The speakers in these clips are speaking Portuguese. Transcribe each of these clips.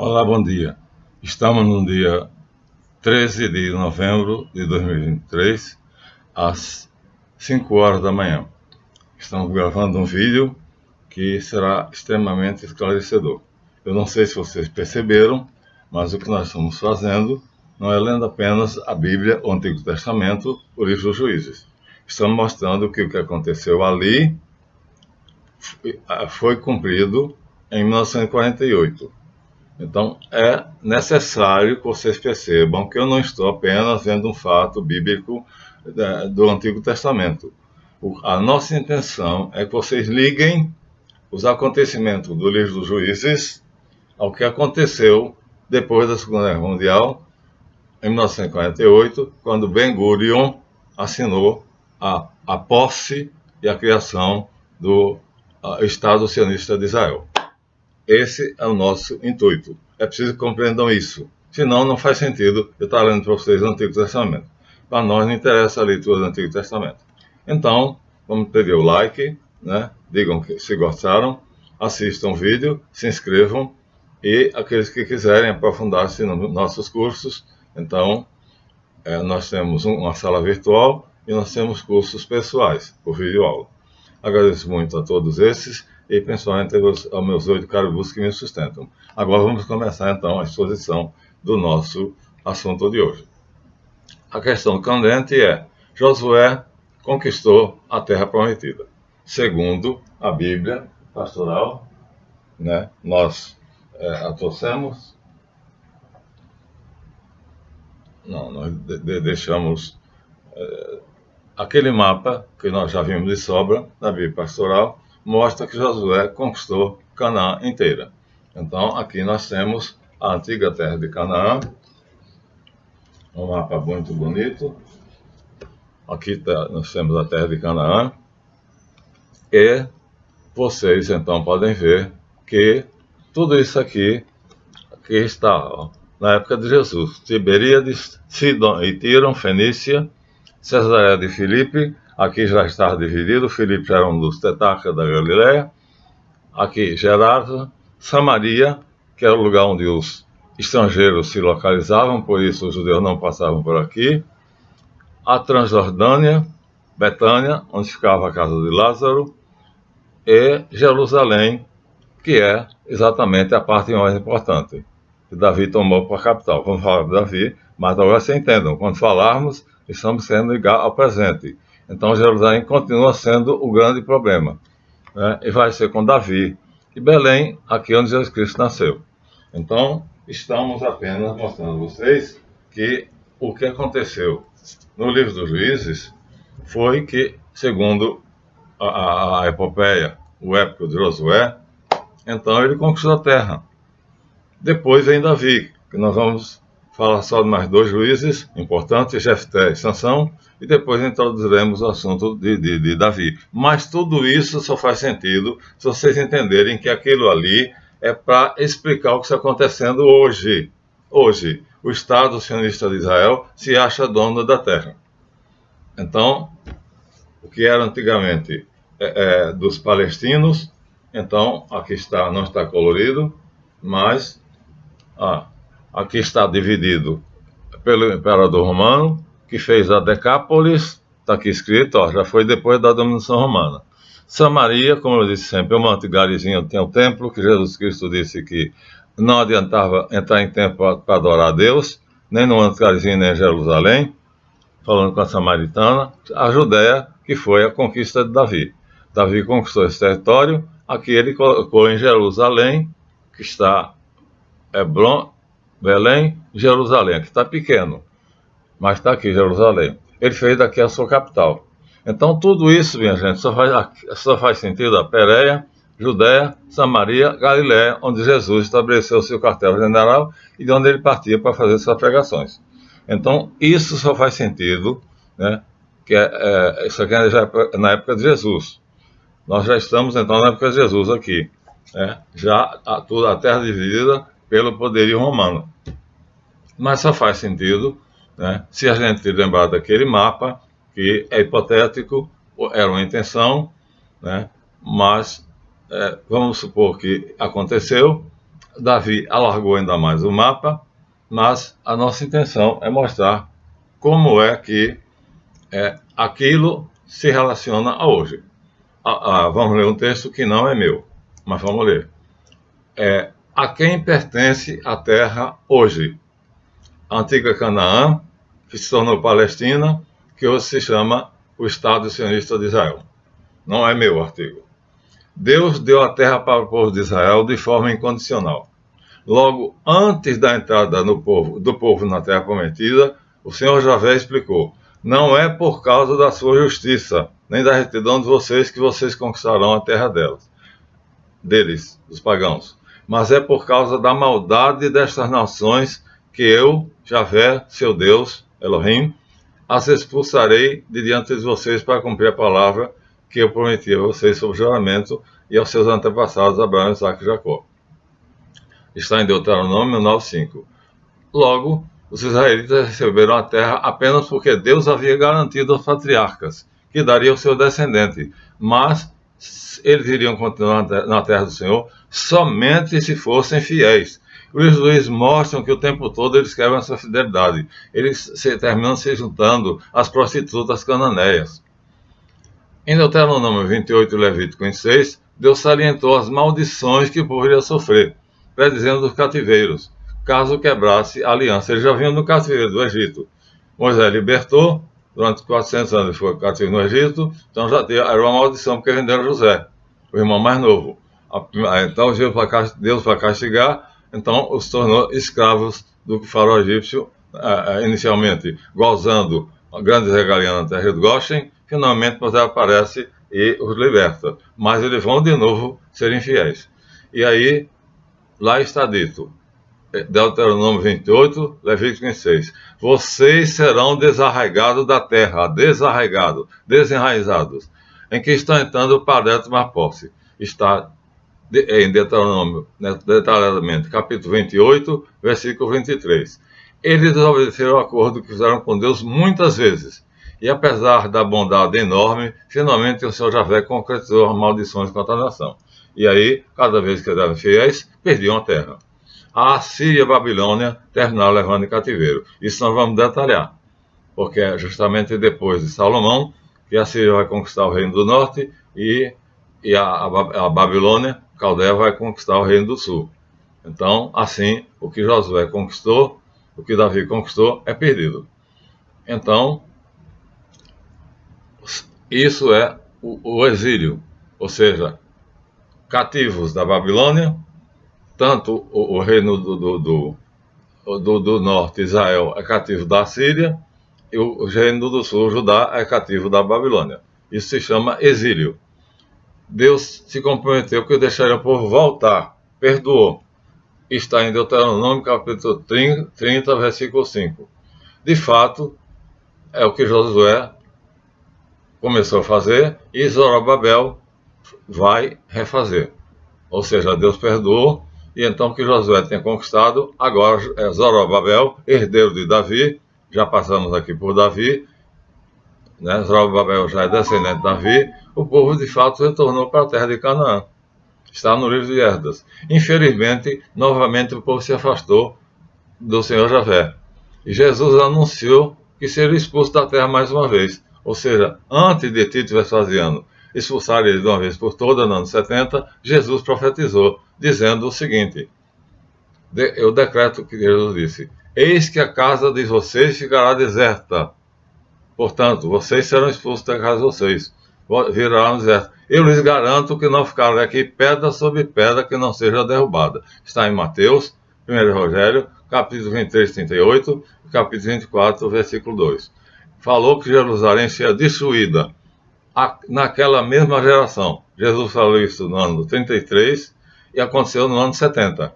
Olá, bom dia. Estamos no dia 13 de novembro de 2023, às 5 horas da manhã. Estamos gravando um vídeo que será extremamente esclarecedor. Eu não sei se vocês perceberam, mas o que nós estamos fazendo não é lendo apenas a Bíblia, o Antigo Testamento, o livro dos Juízes. Estamos mostrando que o que aconteceu ali foi cumprido em 1948. Então, é necessário que vocês percebam que eu não estou apenas vendo um fato bíblico do Antigo Testamento. A nossa intenção é que vocês liguem os acontecimentos do livro dos Juízes ao que aconteceu depois da Segunda Guerra Mundial, em 1948, quando Ben-Gurion assinou a posse e a criação do Estado sionista de Israel. Esse é o nosso intuito. É preciso que compreendam isso. Senão, não faz sentido eu estar lendo para vocês o Antigo Testamento. Para nós não interessa a leitura do Antigo Testamento. Então, vamos pedir o like, né? Digam que se gostaram, assistam o vídeo, se inscrevam e aqueles que quiserem aprofundar-se nos nossos cursos, então, nós temos uma sala virtual e nós temos cursos pessoais por videoaula. Agradeço muito a todos esses e principalmente aos meus 8 caribus que me sustentam. Agora vamos começar então a exposição do nosso assunto de hoje. A questão candente é: Josué conquistou a terra prometida. Segundo a Bíblia pastoral, né, nós a trouxemos. Não, nós deixamos aquele mapa que nós já vimos de sobra na Bíblia pastoral, mostra que Josué conquistou Canaã inteira. Então, aqui nós temos a antiga terra de Canaã, um mapa muito bonito. Aqui nós temos a terra de Canaã, e vocês então podem ver que tudo isso aqui está na época de Jesus. Tiberíades, Sidom e Tiro, Fenícia, Cesareia de Filipe, aqui já estava dividido. Filipe já era um dos tetrarcas da Galileia. Aqui Gerasa, Samaria, que era o lugar onde os estrangeiros se localizavam, por isso os judeus não passavam por aqui. A Transjordânia, Betânia, onde ficava a casa de Lázaro, e Jerusalém, que é exatamente a parte mais importante, que Davi tomou para a capital. Vamos falar de Davi, mas agora vocês entendam, quando falarmos, estamos sendo ligados ao presente. Então, Jerusalém continua sendo o grande problema, né? E vai ser com Davi. E Belém, aqui onde Jesus Cristo nasceu. Então, estamos apenas mostrando a vocês que o que aconteceu no livro dos Juízes foi que, segundo a epopeia, o épico de Josué, então ele conquistou a terra. Depois vem Davi, que nós vamos falar só de mais 2 juízes importantes, Jefté e Sansão, e depois introduziremos o assunto de Davi. Mas tudo isso só faz sentido se vocês entenderem que aquilo ali é para explicar o que está acontecendo hoje. Hoje, o Estado sionista de Israel se acha dono da terra. Então, o que era antigamente dos palestinos, então aqui está, não está colorido, mas aqui está dividido pelo imperador romano, que fez a Decápolis, está aqui escrito, já foi depois da dominação romana. Samaria, como eu disse sempre, é uma antigarizinha, tem o templo, que Jesus Cristo disse que não adiantava entrar em templo para adorar a Deus, nem no antigarizinho, nem em Jerusalém, falando com a samaritana. A Judéia, que foi a conquista de Davi. Davi conquistou esse território, aqui ele colocou em Jerusalém, que está Hebron, Belém, Jerusalém, aqui está pequeno, mas está aqui Jerusalém. Ele fez daqui a sua capital. Então tudo isso, minha gente, só faz sentido a Pérea, Judéia, Samaria, Galiléia, onde Jesus estabeleceu seu quartel-general e de onde ele partia para fazer suas pregações. Então isso só faz sentido, né, que isso aqui já é na época de Jesus. Nós já estamos então na época de Jesus aqui, né, já toda a terra dividida pelo poderio romano. Mas só faz sentido, né, se a gente lembrar daquele mapa, que é hipotético, era uma intenção, né, mas vamos supor que aconteceu, Davi alargou ainda mais o mapa, mas a nossa intenção é mostrar como é que aquilo se relaciona a hoje. Vamos ler um texto que não é meu, mas vamos ler. A quem pertence a terra hoje? A antiga Canaã, que se tornou Palestina, que hoje se chama o Estado Sionista de Israel. Não é meu artigo. Deus deu a terra para o povo de Israel de forma incondicional. Logo antes da entrada do povo na terra prometida, o Senhor Javé explicou: não é por causa da sua justiça, nem da retidão de vocês que vocês conquistarão a terra deles, os pagãos, mas é por causa da maldade destas nações que eu, Javé, seu Deus, Elohim, as expulsarei de diante de vocês para cumprir a palavra que eu prometi a vocês sob juramento e aos seus antepassados Abraão, Isaque e Jacó. Está em Deuteronômio 9:5. Logo, os israelitas receberam a terra apenas porque Deus havia garantido aos patriarcas que daria ao seu descendente, mas eles iriam continuar na terra do Senhor somente se fossem fiéis. Os juízes mostram que o tempo todo eles quebram essa fidelidade. Eles terminam se juntando às prostitutas cananeias. Em Deuteronômio 28 e Levítico 26, Deus salientou as maldições que o povo iria sofrer, predizendo os cativeiros, caso quebrasse a aliança. Eles já vinham no cativeiro do Egito. Moisés libertou, durante 400 anos foi cativo no Egito, então já era uma maldição porque venderam José, o irmão mais novo. Então Deus, para castigar, então os tornou escravos do faraó egípcio, inicialmente gozando grandes regalias na terra de Goshen. Finalmente Moisés aparece e os liberta, mas eles vão de novo ser infiéis. E aí, lá está dito, Deuteronômio 28, Levítico 26, vocês serão desarraigados da terra, desenraizados, em que estão entrando para dentro uma posse. Está em Deuteronômio, detalhadamente, capítulo 28, versículo 23. Eles desobedeceram o acordo que fizeram com Deus muitas vezes, e apesar da bondade enorme, finalmente o Senhor Javé concretizou as maldições contra a nação. E aí, cada vez que eram fiéis, perdiam a terra. A Assíria e a Babilônia terminaram levando em cativeiro. Isso nós vamos detalhar, porque é justamente depois de Salomão que a Assíria vai conquistar o reino do norte e a Babilônia, Caldeia, vai conquistar o reino do sul. Então, assim, o que Josué conquistou, o que Davi conquistou, é perdido. Então, isso é o exílio, ou seja, cativos da Babilônia, tanto o reino do norte, Israel, é cativo da Síria, e o reino do sul, Judá, é cativo da Babilônia. Isso se chama exílio. Deus se comprometeu que deixaria o povo voltar, perdoou. Está em Deuteronômio, capítulo 30, versículo 5. De fato, é o que Josué começou a fazer e Zorobabel vai refazer. Ou seja, Deus perdoou, e então que Josué tinha conquistado, agora é Zorobabel, herdeiro de Davi, já passamos aqui por Davi, né? Zorobabel já é descendente de Davi, o povo de fato retornou para a terra de Canaã. Está no livro de Esdras. Infelizmente, novamente o povo se afastou do Senhor Javé. E Jesus anunciou que seria expulso da terra mais uma vez. Ou seja, antes de Tito Vespasiano expulsar ele de uma vez por todas, no ano 70, Jesus profetizou, dizendo o seguinte: eu decreto que Jesus disse: eis que a casa de vocês ficará deserta. Portanto, vocês serão expulsos da casa de vocês. Virará no deserto. Eu lhes garanto que não ficará aqui pedra sobre pedra que não seja derrubada. Está em Mateus, 1 Evangelho, capítulo 23, 38, e capítulo 24, versículo 2. Falou que Jerusalém seria destruída naquela mesma geração. Jesus falou isso no ano 33 e aconteceu no ano 70.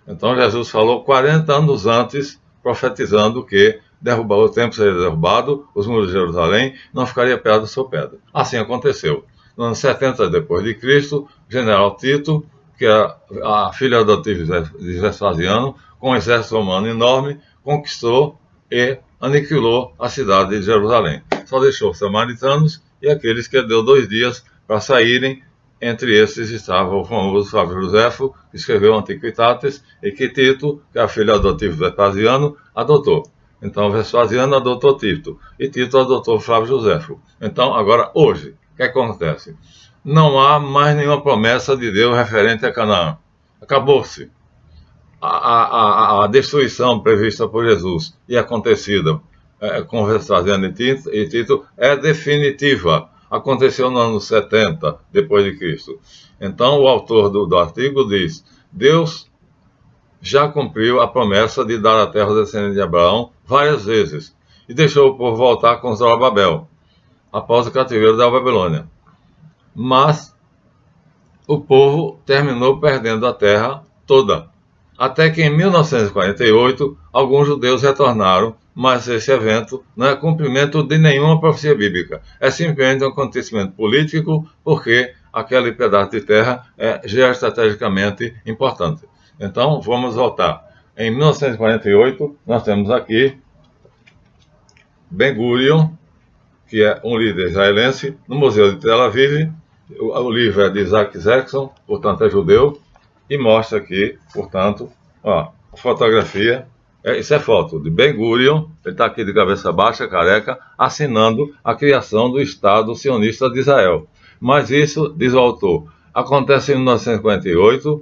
Então Jesus falou 40 anos antes, profetizando que o templo seria derrubado, os muros de Jerusalém, não ficaria pedra sobre pedra. Assim aconteceu. No ano 70 depois de Cristo, o general Tito, que era a filha adotiva de Vespasiano, com um exército romano enorme, conquistou e aniquilou a cidade de Jerusalém. Só deixou os samaritanos e aqueles que deu 2 dias para saírem entre esses estava o famoso Flávio Josefo, que escreveu Antiquitatis, e que Tito, que é a filha adotiva de Vespasiano, adotou. Então Vespasiano adotou Tito, e Tito adotou Flávio Josefo. Então, agora, hoje, o que acontece? Não há mais nenhuma promessa de Deus referente a Canaã. Acabou-se. A destruição prevista por Jesus e acontecida com Vespasiano e Tito é definitiva. Aconteceu no ano 70 depois de Cristo. Então o autor do artigo diz: Deus já cumpriu a promessa de dar a terra ao descendente de Abraão várias vezes e deixou o povo voltar com Zorobabel após o cativeiro da Babilônia. Mas o povo terminou perdendo a terra toda. Até que em 1948, alguns judeus retornaram, mas esse evento não é cumprimento de nenhuma profecia bíblica. É simplesmente um acontecimento político, porque aquele pedaço de terra é geoestrategicamente importante. Então, vamos voltar. Em 1948, nós temos aqui Ben-Gurion, que é um líder israelense, no Museu de Tel Aviv. O livro é de Isaac Zexon, portanto é judeu, e mostra aqui, portanto, ó, a fotografia, isso é foto de Ben-Gurion, ele está aqui de cabeça baixa, careca, assinando a criação do Estado sionista de Israel. Mas isso, diz o autor, acontece em 1948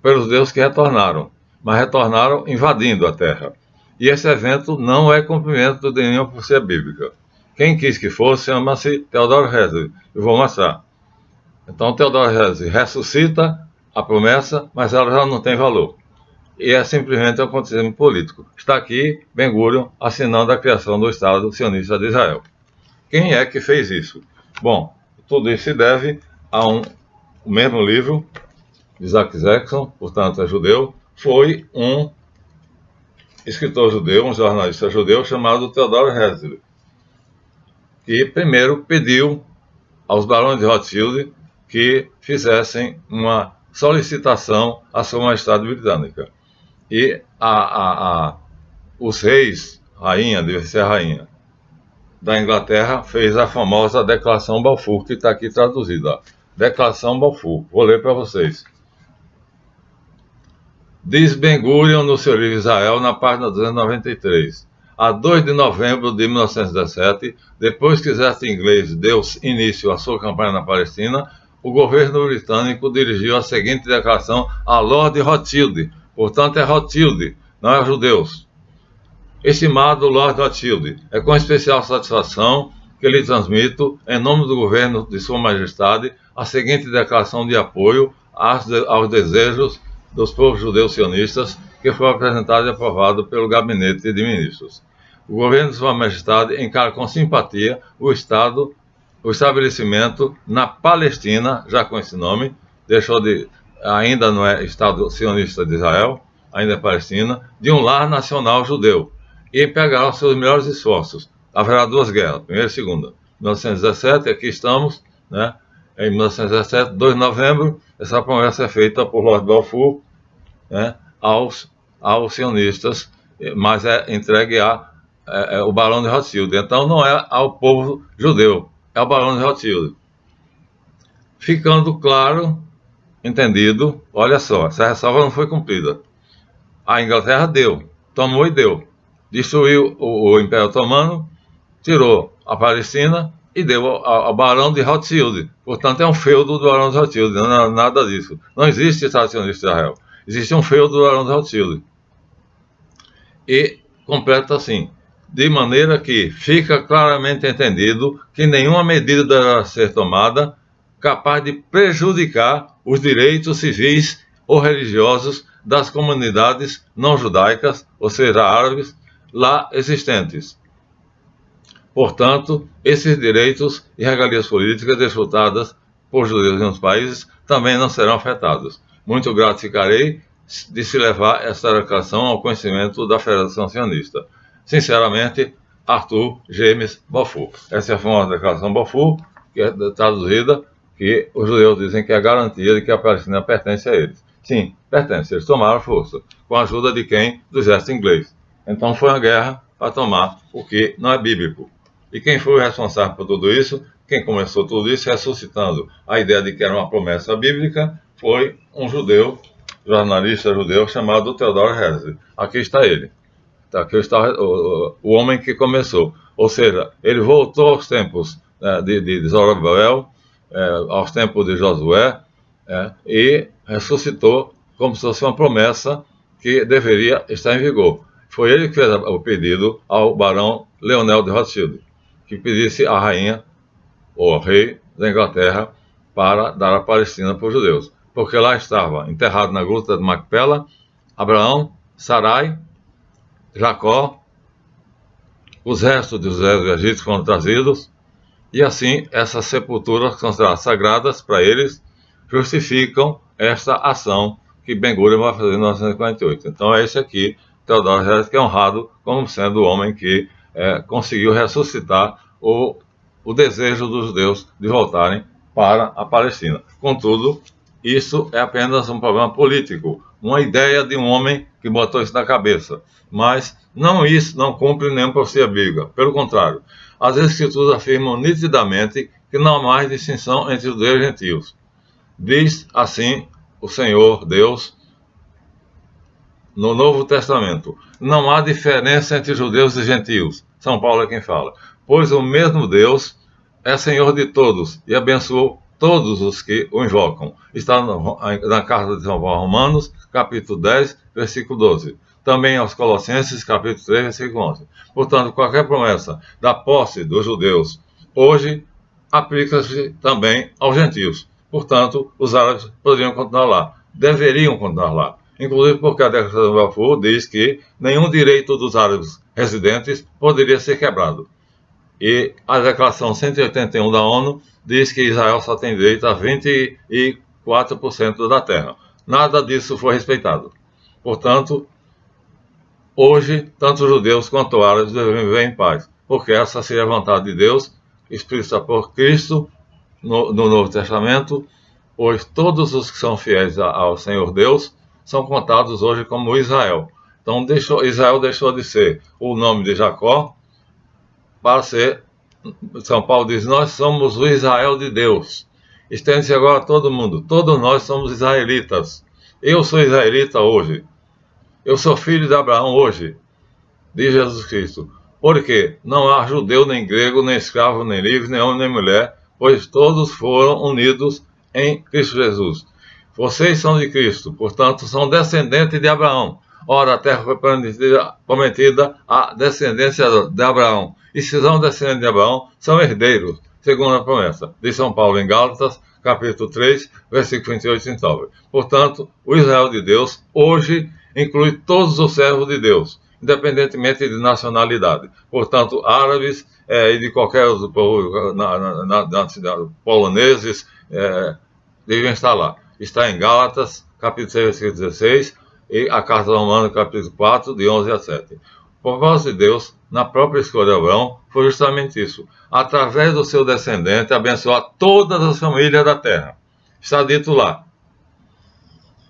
pelos judeus que retornaram, mas retornaram invadindo a terra. E esse evento não é cumprimento de nenhuma profecia bíblica. Quem quis que fosse, chama-se Theodor Herzl. Eu vou mostrar. Então, Theodor Herzl ressuscita a promessa, mas ela já não tem valor. E é simplesmente um acontecimento político. Está aqui Ben-Gurion assinando a criação do Estado sionista de Israel. Quem é que fez isso? Bom, tudo isso se deve a o mesmo livro, Isaac Zexon, portanto é judeu, foi um escritor judeu, um jornalista judeu chamado Theodor Herzl, que primeiro pediu aos barões de Rothschild que fizessem uma solicitação à Sua Majestade Britânica. E os reis, rainha, deve ser a rainha, da Inglaterra, fez a famosa Declaração Balfour, que está aqui traduzida. Declaração Balfour. Vou ler para vocês. Diz Ben-Gurion no seu livro Israel, na página 293. A 2 de novembro de 1917, depois que o exército inglês deu início à sua campanha na Palestina, o governo britânico dirigiu a seguinte declaração a Lord Rothschild. Portanto, é Rothschild, não é judeus. Estimado Lord Rothschild, é com especial satisfação que lhe transmito, em nome do governo de Sua Majestade, a seguinte declaração de apoio aos desejos dos povos judeus sionistas, que foi apresentado e aprovado pelo Gabinete de Ministros. O governo de Sua Majestade encara com simpatia o estabelecimento na Palestina, já com esse nome, ainda não é Estado sionista de Israel, ainda é Palestina, de um lar nacional judeu, e empregará os seus melhores esforços. Haverá duas guerras, primeira e segunda. 1917, aqui estamos, né? Em 1917, 2 de novembro, essa promessa é feita por Lord Balfour, né, aos sionistas, mas é entregue o barão de Rothschild. Então não é ao povo judeu, é ao barão de Rothschild. Ficando claro, entendido, olha só, essa ressalva não foi cumprida. A Inglaterra deu, tomou e deu. Destruiu o Império Otomano, tirou a Palestina e deu ao barão de Rothschild. Portanto, é um feudo do barão de Rothschild, não é nada disso. Não existe Estado sionista de Israel. Existe um feudo do barão de Rothschild. E completa assim: de maneira que fica claramente entendido que nenhuma medida deverá ser tomada capaz de prejudicar os direitos civis ou religiosos das comunidades não judaicas, ou seja, árabes, lá existentes. Portanto, esses direitos e regalias políticas desfrutadas por judeus em outros países também não serão afetados. Muito grato ficarei de se levar esta declaração ao conhecimento da Federação Sionista. Sinceramente, Arthur James Balfour. Essa é a famosa Declaração Balfour, que é traduzida, que os judeus dizem que é a garantia de que a Palestina pertence a eles. Sim, pertence, eles tomaram força, com a ajuda de quem? Do exército inglês. Então foi uma guerra para tomar o que não é bíblico. E quem foi o responsável por tudo isso quem começou tudo isso, ressuscitando a ideia de que era uma promessa bíblica, foi um judeu, jornalista judeu, chamado Theodor Herzl. Aqui está ele. Aqui está o homem que começou. Ou seja, ele voltou aos tempos de Zorobabel, aos tempos de Josué, e ressuscitou como se fosse uma promessa que deveria estar em vigor. Foi ele que fez o pedido ao barão Leonel de Rothschild, que pedisse à rainha, ou ao rei da Inglaterra, para dar a Palestina para os judeus. Porque lá estava enterrado na gruta de Macpela, Abraão, Sarai, Jacó, os restos dos egípcios foram trazidos, e assim essas sepulturas consideradas sagradas para eles justificam esta ação que Ben-Gurion vai fazer em 1948. Então é esse aqui, Theodor Herzl, que é honrado como sendo o homem que conseguiu ressuscitar o desejo dos judeus de voltarem para a Palestina. Contudo, isso é apenas um problema político, uma ideia de um homem que botou isso na cabeça. Mas isso não cumpre nenhuma profecia bíblica. Pelo contrário, as Escrituras afirmam nitidamente que não há mais distinção entre judeus e gentios. Diz assim o Senhor Deus no Novo Testamento: não há diferença entre judeus e gentios. São Paulo é quem fala. Pois o mesmo Deus é Senhor de todos e abençoou todos os que o invocam. Está na carta de São Paulo aos Romanos, capítulo 10, versículo 12. Também aos Colossenses, capítulo 3, versículo 11. Portanto, qualquer promessa da posse dos judeus hoje aplica-se também aos gentios. Portanto, os árabes poderiam continuar lá, deveriam continuar lá. Inclusive porque a Declaração de Balfour diz que nenhum direito dos árabes residentes poderia ser quebrado. E a Declaração 181 da ONU diz que Israel só tem direito a 24% da terra. Nada disso foi respeitado. Portanto, hoje, tanto os judeus quanto os árabes devem viver em paz, porque essa seria a vontade de Deus, expressa por Cristo no Novo Testamento, pois todos os que são fiéis ao Senhor Deus são contados hoje como Israel. Então, Israel deixou de ser o nome de Jacó para ser, São Paulo diz, nós somos o Israel de Deus. Estende-se agora a todo mundo. Todos nós somos israelitas. Eu sou israelita hoje. Eu sou filho de Abraão hoje, diz Jesus Cristo. Porque não há judeu, nem grego, nem escravo, nem livre, nem homem, nem mulher, pois todos foram unidos em Cristo Jesus. Vocês são de Cristo, portanto, são descendentes de Abraão. Ora, a terra foi prometida à descendência de Abraão. E se são descendentes de Abraão, são herdeiros, segundo a promessa. Diz São Paulo em Gálatas, capítulo 3, versículo 28 e 29. Portanto, o Israel de Deus, hoje, inclui todos os servos de Deus, independentemente de nacionalidade. Portanto, árabes e de qualquer outro povo, poloneses, devem estar lá. Está em Gálatas, capítulo 6, versículo 16, e a Carta aos Romanos, capítulo 4, de 11 a 7. O propósito de Deus, na própria escolha de Abraão, foi justamente isso. Através do seu descendente, abençoar todas as famílias da terra. Está dito lá: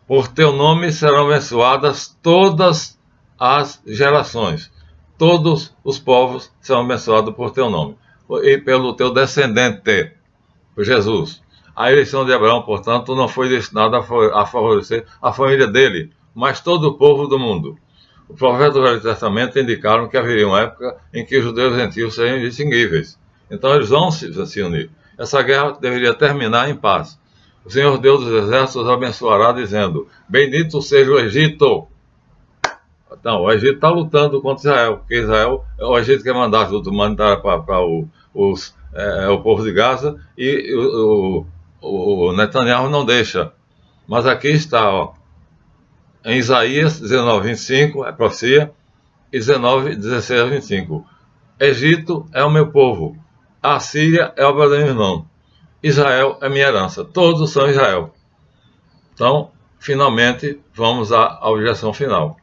por teu nome serão abençoadas todas as gerações. Todos os povos serão abençoados por teu nome. E pelo teu descendente, por Jesus. A eleição de Abraão, portanto, não foi destinada a favorecer a família dele, mas todo o povo do mundo. Os profetas do Velho Testamento indicaram que haveria uma época em que os judeus e gentios seriam indistinguíveis. Então eles vão se unir. Essa guerra deveria terminar em paz. O Senhor Deus dos Exércitos abençoará, dizendo: bendito seja o Egito. Então, o Egito está lutando contra Israel, porque Israel, o Egito quer mandar ajuda humanitária para o povo de Gaza, e o Netanyahu não deixa. Mas aqui está, ó, em Isaías 19, 25, é profecia, e 19, 16 a 25. Egito é o meu povo, a Síria é a obra do meu irmão, Israel é minha herança, todos são Israel. Então, finalmente, vamos à objeção final.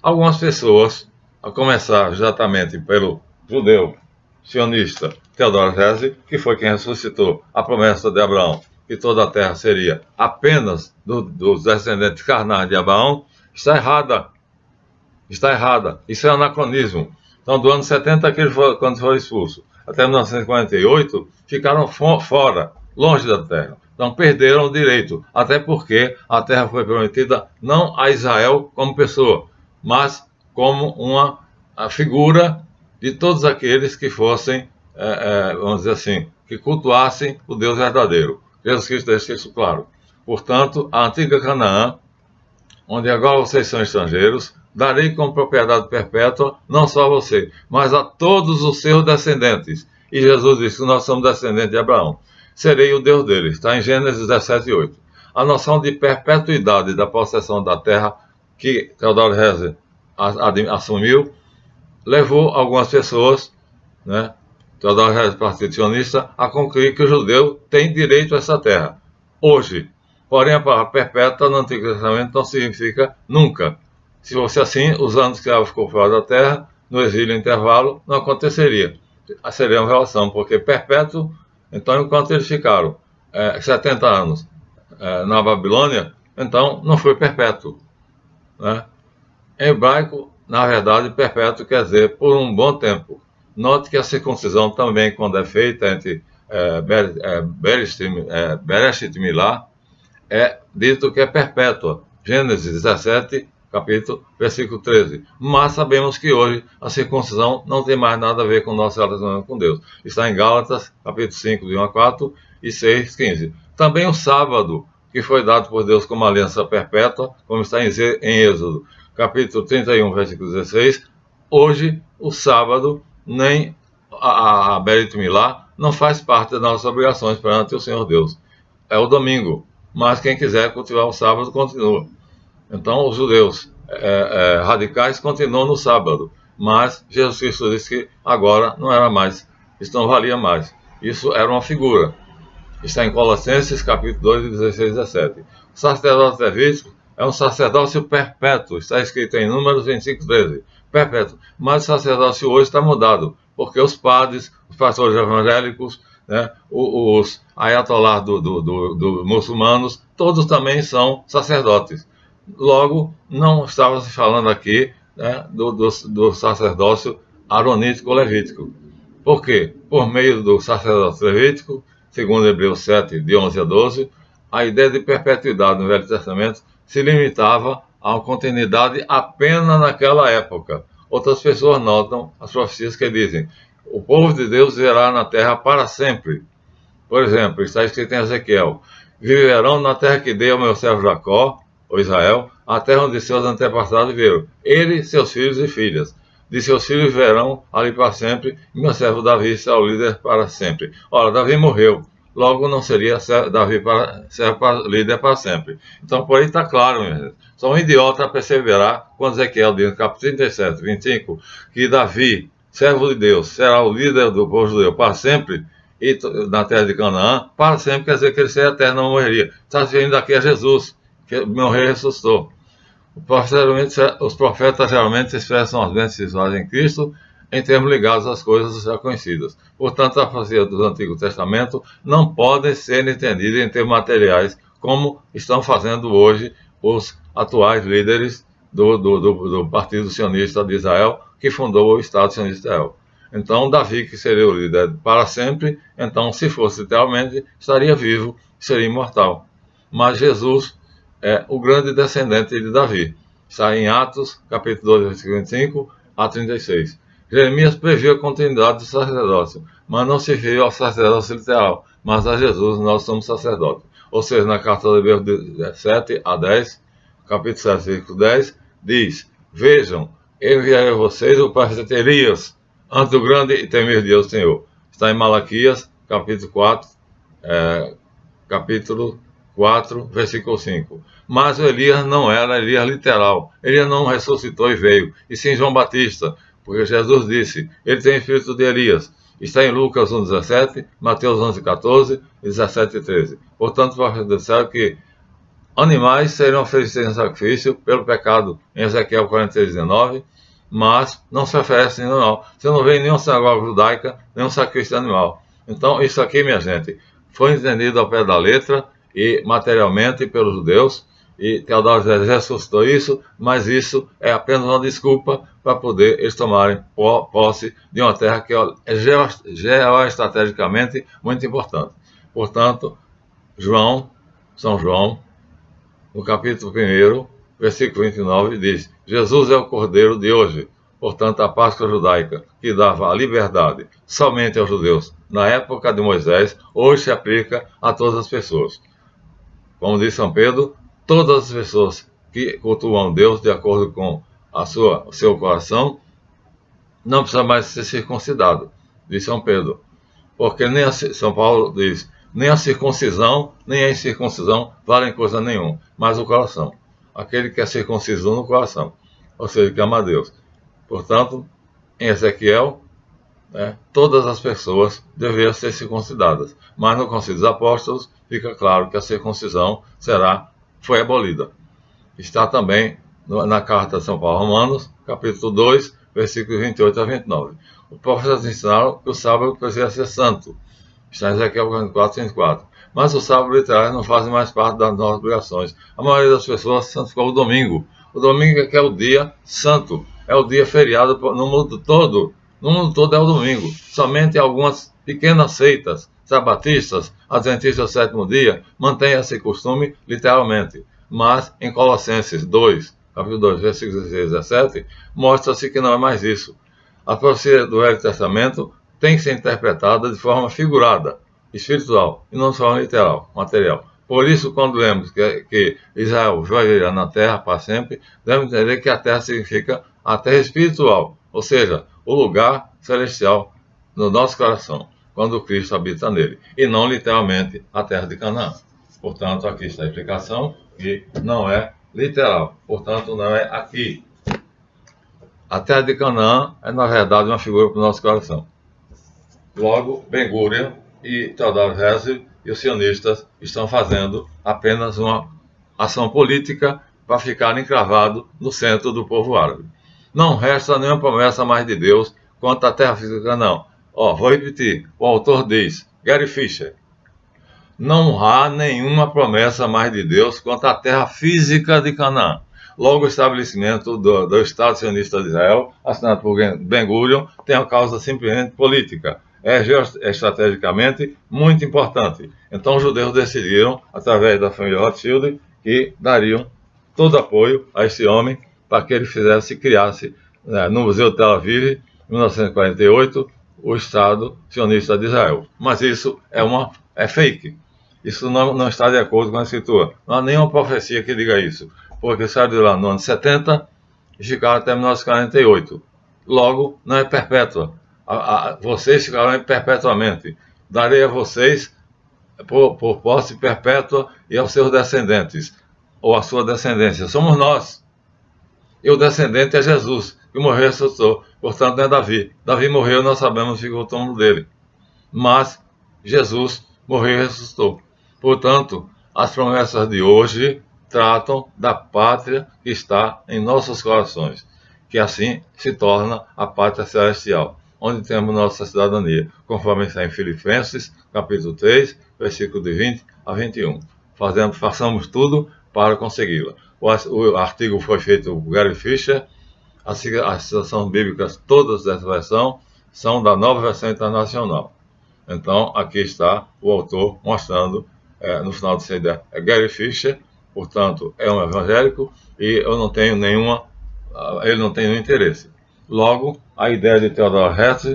Algumas pessoas, a começar exatamente pelo judeu sionista Theodor Herzl, que foi quem ressuscitou a promessa de Abraão, que toda a terra seria apenas dos descendentes carnais de Abraão, está errada. Está errada. Isso é anacronismo. Então, do ano 70, quando foi expulso, até 1948, ficaram fora, longe da terra. Então perderam o direito, até porque a terra foi prometida não a Israel como pessoa, mas como uma figura de todos aqueles que fossem, vamos dizer assim, que cultuassem o Deus verdadeiro. Jesus Cristo deixa isso claro. Portanto, a antiga Canaã, onde agora vocês são estrangeiros, darei como propriedade perpétua, não só a você, mas a todos os seus descendentes. E Jesus disse que nós somos descendentes de Abraão. Serei o Deus deles. Está em Gênesis 17:8. A noção de perpetuidade da possessão da terra que Theodor Herzl assumiu, levou algumas pessoas, né, Theodor Herzl, partido sionista, a concluir que o judeu tem direito a essa terra. Hoje, porém, a palavra perpétua no Antigo Testamento não significa nunca. Se fosse assim, os anos que ela ficou fora da terra, no exílio intervalo, não aconteceria. Seria uma relação, porque perpétuo, então, enquanto eles ficaram 70 anos na Babilônia, então não foi perpétuo, né? Em hebraico, na verdade, perpétuo quer dizer por um bom tempo. Note que a circuncisão também, quando é feita entre Bereshit e Milá, é dito que é perpétua. Gênesis 17, capítulo, versículo 13. Mas sabemos que hoje a circuncisão não tem mais nada a ver com o nosso relacionamento com Deus. Está em Gálatas, capítulo 5, de 1 a 4 e 6, 15. Também o sábado, que foi dado por Deus como aliança perpétua, como está em Êxodo, capítulo 31, versículo 16. Hoje, o sábado, nem a Berit Milá, não faz parte das nossas obrigações perante o Senhor Deus. É o domingo, mas quem quiser cultivar o sábado, continua. Então, os judeus radicais continuam no sábado, mas Jesus Cristo disse que agora não era mais, isso não valia mais. Isso era uma figura. Está em Colossenses, capítulo 2, 16 e 17. O sacerdócio levítico é um sacerdócio perpétuo, está escrito em Números 25, 13. Perpétuo. Mas o sacerdócio hoje está mudado, porque os padres, os pastores evangélicos, né, os ayatollah do muçulmanos, todos também são sacerdotes. Logo, não estava se falando aqui, né, do sacerdócio aronítico levítico. Por quê? Por meio do sacerdócio levítico, segundo Hebreus 7, de 11 a 12, a ideia de perpetuidade no Velho Testamento se limitava a uma continuidade apenas naquela época. Outras pessoas notam as profecias que dizem: o povo de Deus viverá na terra para sempre. Por exemplo, está escrito em Ezequiel: viverão na terra que dei ao meu servo Jacó, ou Israel, a terra onde seus antepassados viveram, ele, seus filhos e filhas. De seus filhos viverão ali para sempre, e meu servo Davi será o líder para sempre. Ora, Davi morreu, logo não seria Davi líder para sempre. Então, por aí está claro, minha gente. Só um idiota perceberá, quando Ezequiel diz no capítulo 37, 25, que Davi, servo de Deus, será o líder do povo judeu para sempre, e na terra de Canaã, para sempre quer dizer que ele seria eterno, não morreria. Está se vendo aqui a Jesus, que morreu e ressuscitou. Os profetas geralmente expressam as bênçãos visuais em Cristo em termos ligados às coisas já conhecidas. Portanto, a profecia do Antigo Testamento não podem ser entendidas em termos materiais, como estão fazendo hoje os atuais líderes do Partido Sionista de Israel, que fundou o Estado Sionista de Israel. Então, Davi, que seria o líder para sempre, então, se fosse literalmente, estaria vivo, seria imortal. Mas Jesus é o grande descendente de Davi. Está em Atos, capítulo 2, versículo 25 a 36. Jeremias previu a continuidade do sacerdócio, mas não se referiu ao sacerdócio literal, mas a Jesus, nós somos sacerdotes. Ou seja, na carta de Hebreus 7 a 10, capítulo 7, versículo 10, diz: vejam, eu enviarei a vocês o profeta Elias, antes do grande e temer Deus Senhor. Está em Malaquias, capítulo 4, versículo 5. Mas o Elias não era Elias literal. Elias não ressuscitou e veio. E sim João Batista, porque Jesus disse: ele tem espírito de Elias. Está em Lucas 1,17, Mateus 11,14, 17 e 13. Portanto, o profeta disseram que animais serão oferecidos em sacrifício pelo pecado, em Ezequiel 43,19, mas não se oferece animal. Você não vê em nenhuma sinagoga judaica nenhum sacrifício de animal. Então, isso aqui, minha gente, foi entendido ao pé da letra e materialmente pelos judeus, E Teodoro ressuscitou isso, mas isso é apenas uma desculpa para poder eles tomarem posse de uma terra que é geoestrategicamente muito importante. Portanto, São João, no capítulo 1, versículo 29, diz: Jesus é o Cordeiro de hoje. Portanto, a Páscoa judaica, que dava a liberdade somente aos judeus na época de Moisés, hoje se aplica a todas as pessoas. Como diz São Pedro, todas as pessoas que cultuam Deus de acordo com o seu coração não precisam mais ser circuncidado, diz São Pedro. Porque São Paulo diz: nem a circuncisão, nem a incircuncisão valem coisa nenhuma, mas o coração. Aquele que é circunciso no coração, ou seja, que ama a Deus. Portanto, em Ezequiel, todas as pessoas deveriam ser circuncidadas, mas no Concílio dos Apóstolos fica claro que a circuncisão foi abolida. Está também na carta de São Paulo aos Romanos, capítulo 2, versículos 28 a 29. O profeta ensinaram que o sábado precisa ser santo. Está em Ezequiel 44, 104. Mas os sábados literais não fazem mais parte das nossas obrigações. A maioria das pessoas santificou o domingo. O domingo é que é o dia santo. É o dia feriado no mundo todo. No mundo todo é o domingo. Somente algumas pequenas seitas, sabatistas, adventistas do sétimo dia, mantêm esse costume literalmente. Mas em Colossenses 2, capítulo 2, versículos 16 e 17, mostra-se que não é mais isso. A profecia do Velho Testamento tem que ser interpretada de forma figurada, espiritual, e não só literal, material. Por isso, quando lemos que Israel vai viver na terra para sempre, devemos entender que a terra significa a terra espiritual, ou seja, o lugar celestial no nosso coração, quando Cristo habita nele, e não literalmente a terra de Canaã. Portanto, aqui está a explicação, que não é literal, portanto, não é aqui. A terra de Canaã é, na verdade, uma figura para o nosso coração. Logo, Ben-Gurion e Theodor Herzl e os sionistas estão fazendo apenas uma ação política para ficar encravado no centro do povo árabe. Não resta nenhuma promessa mais de Deus quanto à terra física, não. Vou repetir, o autor diz, Gary Fisher, não há nenhuma promessa mais de Deus quanto à terra física de Canaã. Logo, o estabelecimento do Estado sionista de Israel, assinado por Ben-Gurion, tem uma causa simplesmente política. É estrategicamente muito importante. Então, os judeus decidiram, através da família Rothschild, que dariam todo apoio a esse homem para que ele criasse no Museu de Tel Aviv, em 1948, o Estado sionista de Israel. Mas isso é fake. Isso não está de acordo com a Escritura. Não há nenhuma profecia que diga isso. Porque saiu de lá no ano 70 e ficaram até 1948. Logo, não é perpétua. Vocês ficarão perpetuamente. Darei a vocês por posse perpétua e aos seus descendentes, ou a sua descendência. Somos nós. E o descendente é Jesus, que morreu e ressuscitou. Portanto, não é Davi. Davi morreu e nós sabemos que ficou o túmulo dele. Mas Jesus morreu e ressuscitou. Portanto, as promessas de hoje tratam da pátria que está em nossos corações, que assim se torna a pátria celestial, onde temos nossa cidadania, conforme está em Filipenses, capítulo 3, versículo de 20 a 21. Façamos tudo para consegui-la. O artigo foi feito por Gary Fisher. As citações bíblicas, todas dessa versão, são da Nova Versão Internacional. Então, aqui está o autor mostrando, no final de CD, Gary Fisher, portanto, é um evangélico, e eu não tenho ele não tem nenhum interesse. Logo, a ideia de Theodor Herzl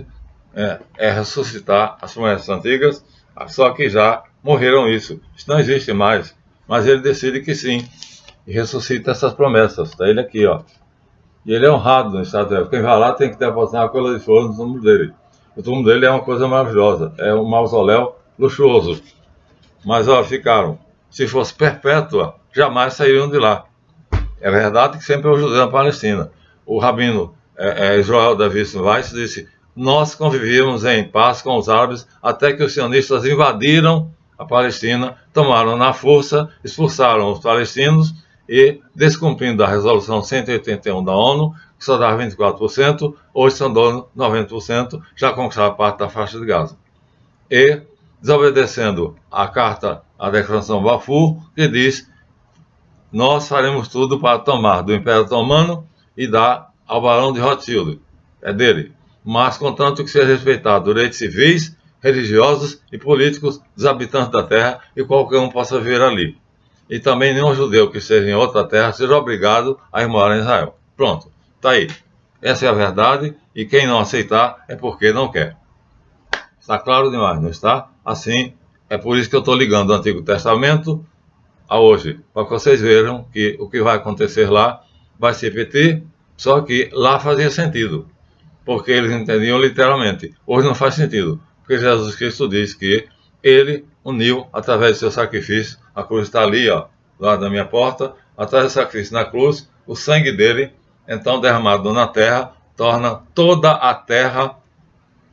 é ressuscitar as promessas antigas, só que já morreram isso não existe mais, mas ele decide que sim, e ressuscita essas promessas. Está ele aqui, e ele é honrado no Estado de Israel. Quem vai lá tem que depositar uma coisa de fogo no túmulo dele. O túmulo dele é uma coisa maravilhosa, é um mausoléu luxuoso. Mas ficaram. Se fosse perpétua, jamais sairiam de lá. É verdade que sempre houve judeus na Palestina. O rabino Joel David Weiss disse: nós convivíamos em paz com os árabes até que os sionistas invadiram a Palestina, tomaram na força, expulsaram os palestinos e, descumprindo a resolução 181 da ONU, que só dava 24%, hoje são 90%, já conquistaram parte da faixa de Gaza. E desobedecendo a declaração Balfour, que diz nós faremos tudo para tomar do Império Otomano e dar ao Barão de Rothschild. É dele. Mas contanto que seja respeitado direitos civis, religiosos e políticos dos habitantes da terra e qualquer um possa viver ali. E também nenhum judeu que esteja em outra terra seja obrigado a ir morar em Israel. Pronto, está aí. Essa é a verdade e quem não aceitar é porque não quer. Está claro demais, não está? Assim, é por isso que eu estou ligando o Antigo Testamento a hoje, para que vocês vejam que o que vai acontecer lá vai se repetir, só que lá fazia sentido, porque eles entendiam literalmente. Hoje não faz sentido, porque Jesus Cristo diz que ele uniu, através do seu sacrifício, a cruz está ali, ó, lá da minha porta, através do sacrifício na cruz, o sangue dele, então derramado na terra, torna toda a terra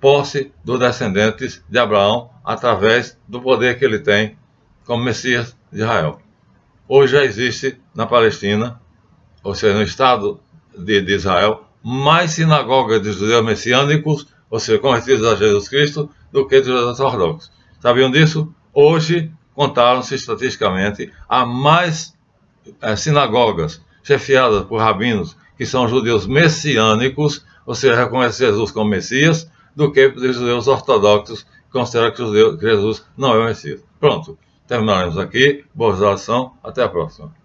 posse dos descendentes de Abraão, através do poder que ele tem como Messias de Israel. Hoje já existe na Palestina, ou seja, no Estado de Israel, mais sinagogas de judeus messiânicos, ou seja, convertidos a Jesus Cristo, do que de judeus ortodoxos. Sabiam disso? Hoje, contaram-se estatisticamente, há mais sinagogas chefiadas por rabinos que são judeus messiânicos, ou seja, reconhecem Jesus como Messias, do que de judeus ortodoxos que consideram que Jesus não é o Messias. Pronto, terminaremos aqui. Boa oração, até a próxima.